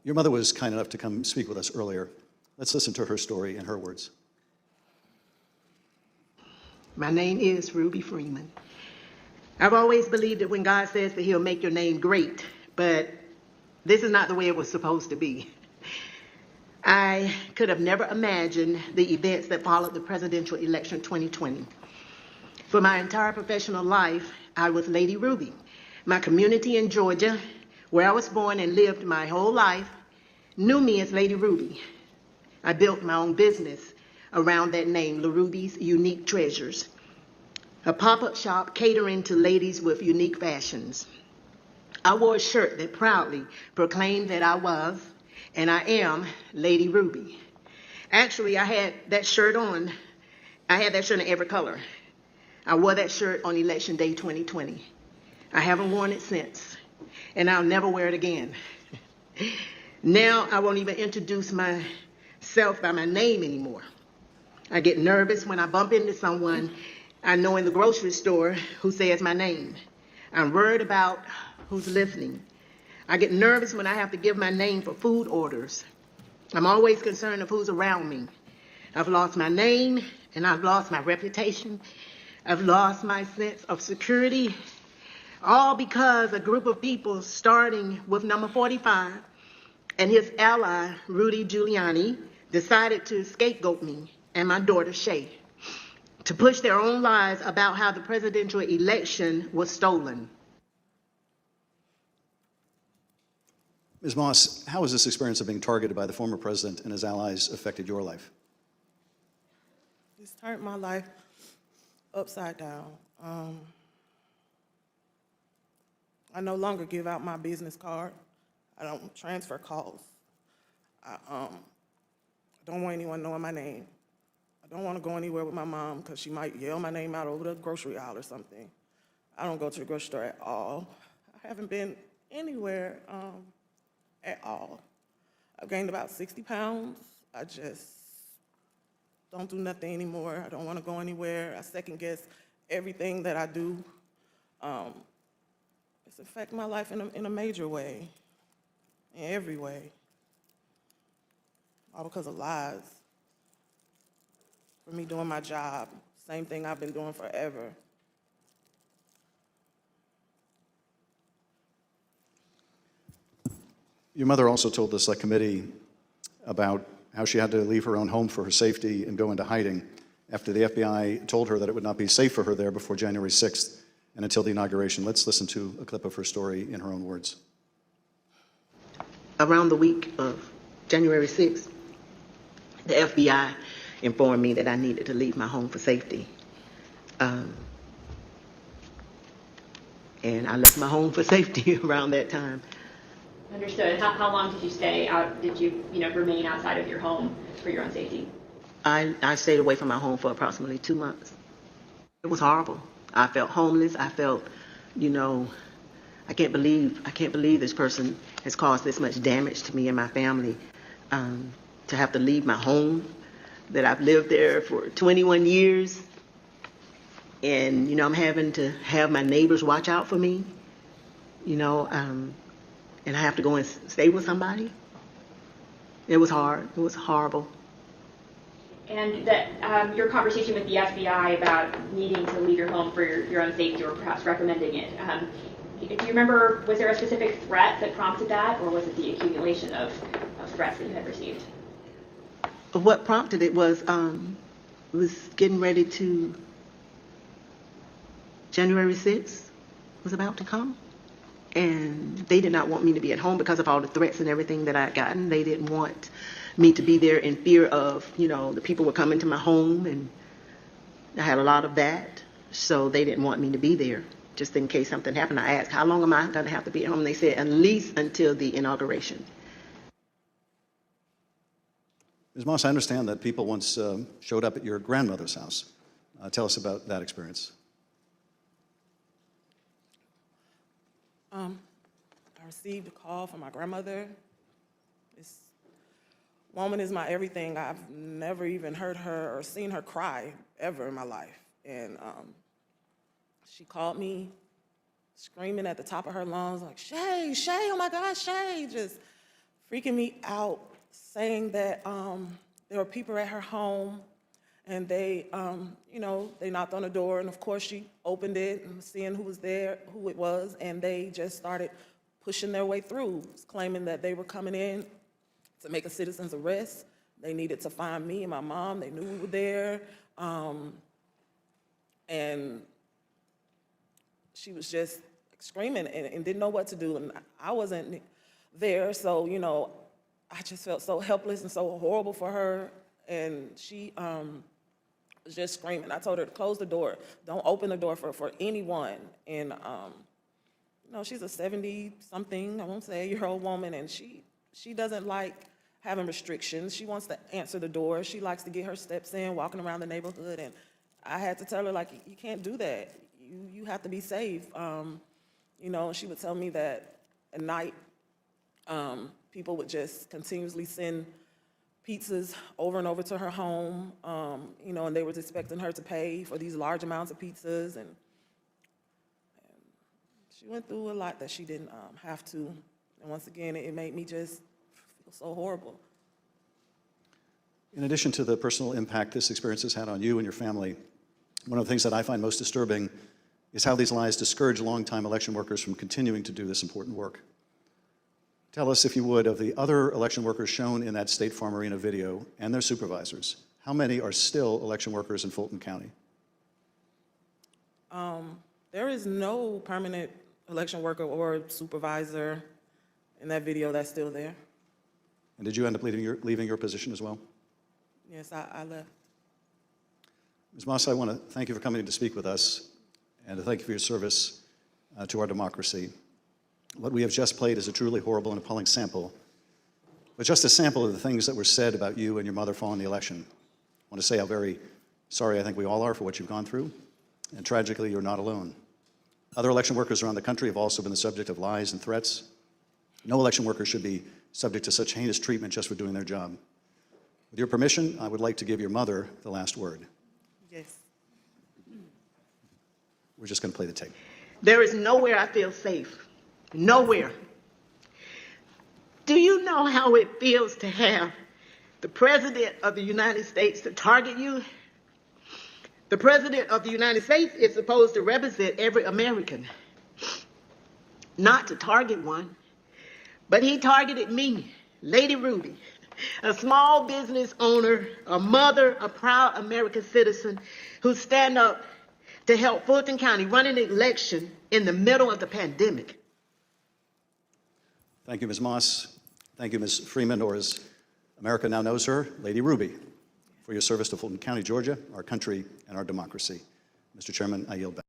Your mother was kind enough to come speak with us earlier. Let's listen to her story in her words. My name is Ruby Freeman. I've always believed that when God says that he'll make your name great, but this is not the way it was supposed to be. I could have never imagined the events that followed the presidential election 2020. For my entire professional life, I was Lady Ruby. My community in Georgia, where I was born and lived my whole life, knew me as Lady Ruby. I built my own business around that name, La Ruby's Unique Treasures, a pop-up shop catering to ladies with unique fashions. I wore a shirt that proudly proclaimed that I was, and I am, Lady Ruby. Actually, I had that shirt on. I had that shirt in every color. I wore that shirt on Election Day 2020. I haven't worn it since, and I'll never wear it again. Now, I won't even introduce myself by my name anymore. I get nervous when I bump into someone I know in the grocery store who says my name. I'm worried about who's listening. I get nervous when I have to give my name for food orders. I'm always concerned of who's around me. I've lost my name, and I've lost my reputation. I've lost my sense of security, all because a group of people, starting with number 45 and his ally, Rudy Giuliani, decided to scapegoat me and my daughter, Shaye, to push their own lies about how the presidential election was stolen. Ms. Moss, how has this experience of being targeted by the former president and his allies affected your life? It's turned my life upside down. I no longer give out my business card. I don't transfer calls. I don't want anyone knowing my name. I don't want to go anywhere with my mom because she might yell my name out over the grocery aisle or something. I don't go to the grocery store at all. I haven't been anywhere at all. I've gained about 60 pounds. I just don't do nothing anymore. I don't want to go anywhere. I second guess everything that I do. It's affected my life in a major way, in every way, all because of lies. For me doing my job, same thing I've been doing forever. Your mother also told the select committee about how she had to leave her own home for her safety and go into hiding after the FBI told her that it would not be safe for her there before January 6th and until the inauguration. Let's listen to a clip of her story in her own words. Around the week of January 6th, the FBI informed me that I needed to leave my home for safety. And I left my home for safety around that time. Understood. How long did you stay out? Did you remain outside of your home for your own safety? I stayed away from my home for approximately 2 months. It was horrible. I felt homeless. I felt, I can't believe this person has caused this much damage to me and my family. To have to leave my home, that I've lived there for 21 years, and I'm having to have my neighbors watch out for me, and I have to go and stay with somebody. It was hard. It was horrible. And that your conversation with the FBI about needing to leave your home for your own safety, or perhaps recommending it, do you remember, was there a specific threat that prompted that, or was it the accumulation of threats that you had received? What prompted it was getting ready to, January 6th was about to come. And they did not want me to be at home because of all the threats and everything that I had gotten. They didn't want me to be there in fear of, the people were coming to my home, and I had a lot of that. So they didn't want me to be there, just in case something happened. I asked, how long am I going to have to be at home? And they said, at least until the inauguration. Ms. Moss, I understand that people once showed up at your grandmother's house. Tell us about that experience. I received a call from my grandmother. This woman is my everything. I've never even heard her or seen her cry ever in my life. And she called me screaming at the top of her lungs, like, Shaye, Shaye, oh my God, Shaye, just freaking me out, saying that there were people at her home, and they, they knocked on the door, and of course she opened it and seeing who was there, who it was, and they just started pushing their way through, claiming that they were coming in to make a citizen's arrest. They needed to find me and my mom. They knew we were there. And she was just screaming and didn't know what to do. And I wasn't there, so, I just felt so helpless and so horrible for her. And she was just screaming. I told her to close the door. Don't open the door for anyone. And, she's a 70-something, I won't say a-year-old woman, and she doesn't like having restrictions. She wants to answer the door. She likes to get her steps in, walking around the neighborhood. And I had to tell her, like, you can't do that. You have to be safe. And she would tell me that at night, people would just continuously send pizzas over and over to her home, and they were expecting her to pay for these large amounts of pizzas. And she went through a lot that she didn't have to. And once again, it made me just feel so horrible. In addition to the personal impact this experience has had on you and your family, one of the things that I find most disturbing is how these lies discourage longtime election workers from continuing to do this important work. Tell us, if you would, of the other election workers shown in that State Farm Arena video and their supervisors. How many are still election workers in Fulton County? There is no permanent election worker or supervisor in that video that's still there. And did you end up leaving your position as well? Yes, I left. Ms. Moss, I want to thank you for coming to speak with us and to thank you for your service to our democracy. What we have just played is a truly horrible and appalling sample, but just a sample of the things that were said about you and your mother following the election. I want to say how very sorry I think we all are for what you've gone through, and tragically, you're not alone. Other election workers around the country have also been the subject of lies and threats. No election worker should be subject to such heinous treatment just for doing their job. With your permission, I would like to give your mother the last word. Yes. We're just going to play the tape. There is nowhere I feel safe. Nowhere. Do you know how it feels to have the President of the United States to target you? The President of the United States is supposed to represent every American, not to target one. But he targeted me, Lady Ruby, a small business owner, a mother, a proud American citizen who stand up to help Fulton County run an election in the middle of the pandemic. Thank you, Ms. Moss. Thank you, Ms. Freeman, or as America now knows her, Lady Ruby, for your service to Fulton County, Georgia, our country, and our democracy. Mr. Chairman, I yield back.